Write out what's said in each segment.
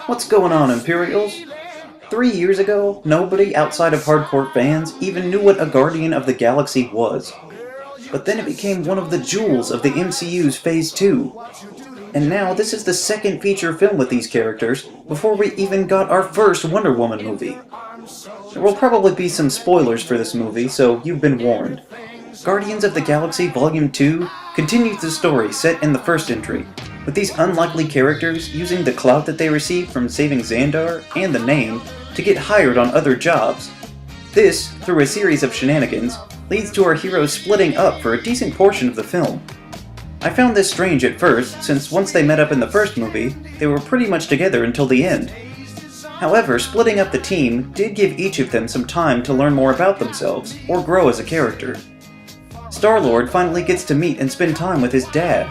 What's going on, Imperials? 3 years ago, nobody outside of hardcore fans even knew what a Guardian of the Galaxy was. But then it became one of the jewels of the MCU's Phase 2. And now this is the second feature film with these characters, before we even got our first Wonder Woman movie. There will probably be some spoilers for this movie, so you've been warned. Guardians of the Galaxy Volume 2 continues the story set in the first entry, with these unlikely characters using the clout that they received from saving Xandar and the name to get hired on other jobs. This, through a series of shenanigans, leads to our heroes splitting up for a decent portion of the film. I found this strange at first, since once they met up in the first movie, they were pretty much together until the end. However, splitting up the team did give each of them some time to learn more about themselves, or grow as a character. Star-Lord finally gets to meet and spend time with his dad.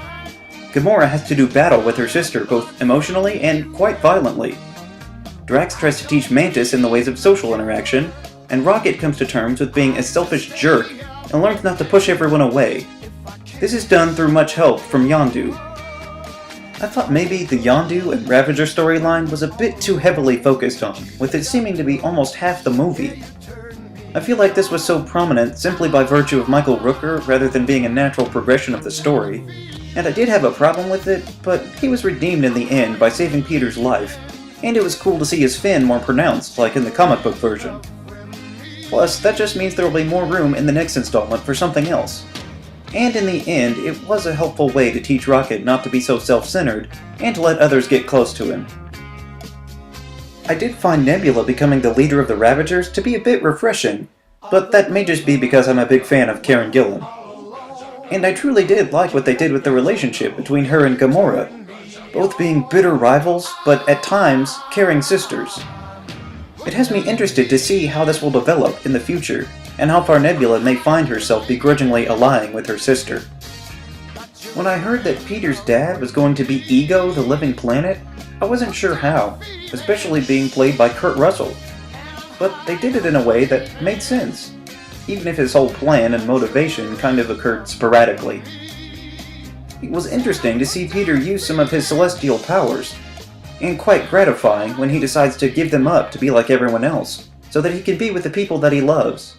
Gamora has to do battle with her sister both emotionally and quite violently. Drax tries to teach Mantis in the ways of social interaction, and Rocket comes to terms with being a selfish jerk and learns not to push everyone away. This is done through much help from Yondu. I thought maybe the Yondu and Ravager storyline was a bit too heavily focused on, with it seeming to be almost half the movie. I feel like this was so prominent simply by virtue of Michael Rooker rather than being a natural progression of the story, and I did have a problem with it, but he was redeemed in the end by saving Peter's life, and it was cool to see his fin more pronounced like in the comic book version. Plus, that just means there will be more room in the next installment for something else. And in the end, it was a helpful way to teach Rocket not to be so self-centered, and to let others get close to him. I did find Nebula becoming the leader of the Ravagers to be a bit refreshing, but that may just be because I'm a big fan of Karen Gillan. And I truly did like what they did with the relationship between her and Gamora, both being bitter rivals, but at times, caring sisters. It has me interested to see how this will develop in the future, and how far Nebula may find herself begrudgingly allying with her sister. When I heard that Peter's dad was going to be Ego, the Living Planet, I wasn't sure how, especially being played by Kurt Russell. But they did it in a way that made sense, even if his whole plan and motivation kind of occurred sporadically. It was interesting to see Peter use some of his celestial powers, and quite gratifying when he decides to give them up to be like everyone else, so that he can be with the people that he loves.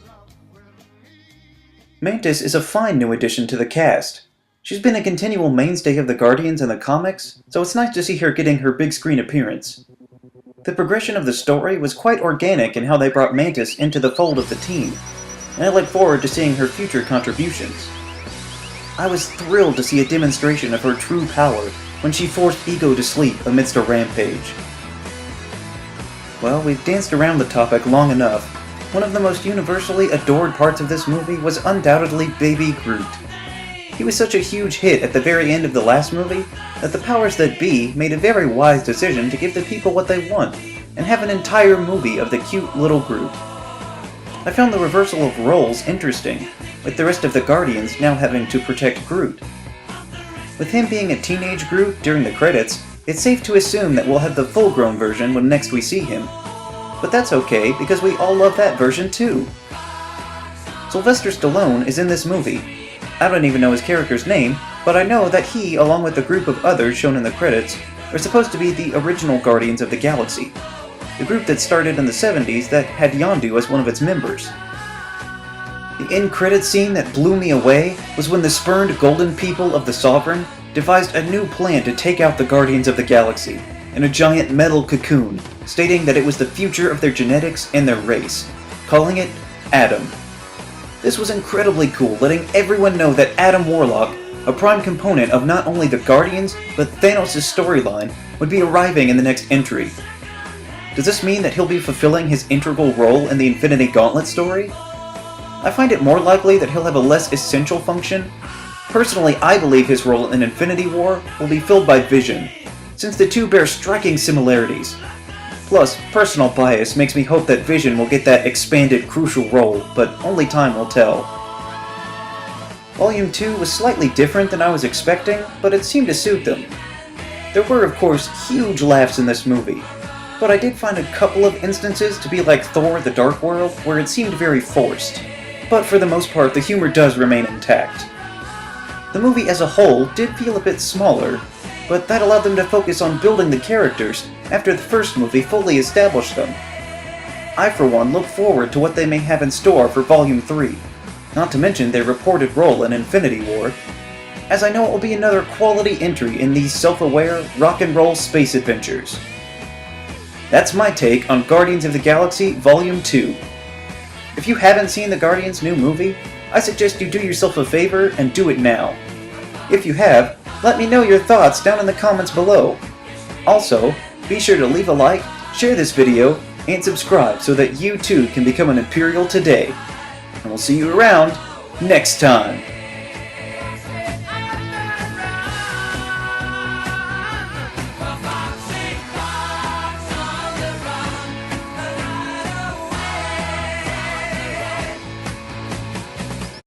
Mantis is a fine new addition to the cast. She's been a continual mainstay of the Guardians in the comics, so it's nice to see her getting her big screen appearance. The progression of the story was quite organic in how they brought Mantis into the fold of the team, and I look forward to seeing her future contributions. I was thrilled to see a demonstration of her true power when she forced Ego to sleep amidst a rampage. Well, we've danced around the topic long enough. One of the most universally adored parts of this movie was undoubtedly Baby Groot. He was such a huge hit at the very end of the last movie that the powers that be made a very wise decision to give the people what they want, and have an entire movie of the cute little Groot. I found the reversal of roles interesting, with the rest of the Guardians now having to protect Groot. With him being a teenage Groot during the credits, it's safe to assume that we'll have the full-grown version when next we see him. But that's okay, because we all love that version too. Sylvester Stallone is in this movie. I don't even know his character's name, but I know that he, along with a group of others shown in the credits, are supposed to be the original Guardians of the Galaxy, the group that started in the 70s that had Yondu as one of its members. The end credits scene that blew me away was when the spurned golden people of the Sovereign devised a new plan to take out the Guardians of the Galaxy in a giant metal cocoon, stating that it was the future of their genetics and their race, calling it Adam. This was incredibly cool, letting everyone know that Adam Warlock, a prime component of not only the Guardians, but Thanos' storyline, would be arriving in the next entry. Does this mean that he'll be fulfilling his integral role in the Infinity Gauntlet story? I find it more likely that he'll have a less essential function. Personally, I believe his role in Infinity War will be filled by Vision, since the two bear striking similarities. Plus, personal bias makes me hope that Vision will get that expanded crucial role, but only time will tell. Volume 2 was slightly different than I was expecting, but it seemed to suit them. There were, of course, huge laughs in this movie, but I did find a couple of instances to be like Thor: The Dark World, where it seemed very forced. but for the most part the humor does remain intact. The movie as a whole did feel a bit smaller, but that allowed them to focus on building the characters after the first movie fully established them. I for one look forward to what they may have in store for Volume 3, not to mention their reported role in Infinity War, as I know it will be another quality entry in these self-aware, rock-and-roll space adventures. That's my take on Guardians of the Galaxy Volume 2. If you haven't seen the Guardians' new movie, I suggest you do yourself a favor and do it now. If you have, let me know your thoughts down in the comments below. Also, be sure to leave a like, share this video, and subscribe so that you too can become an Imperial today. And we'll see you around next time.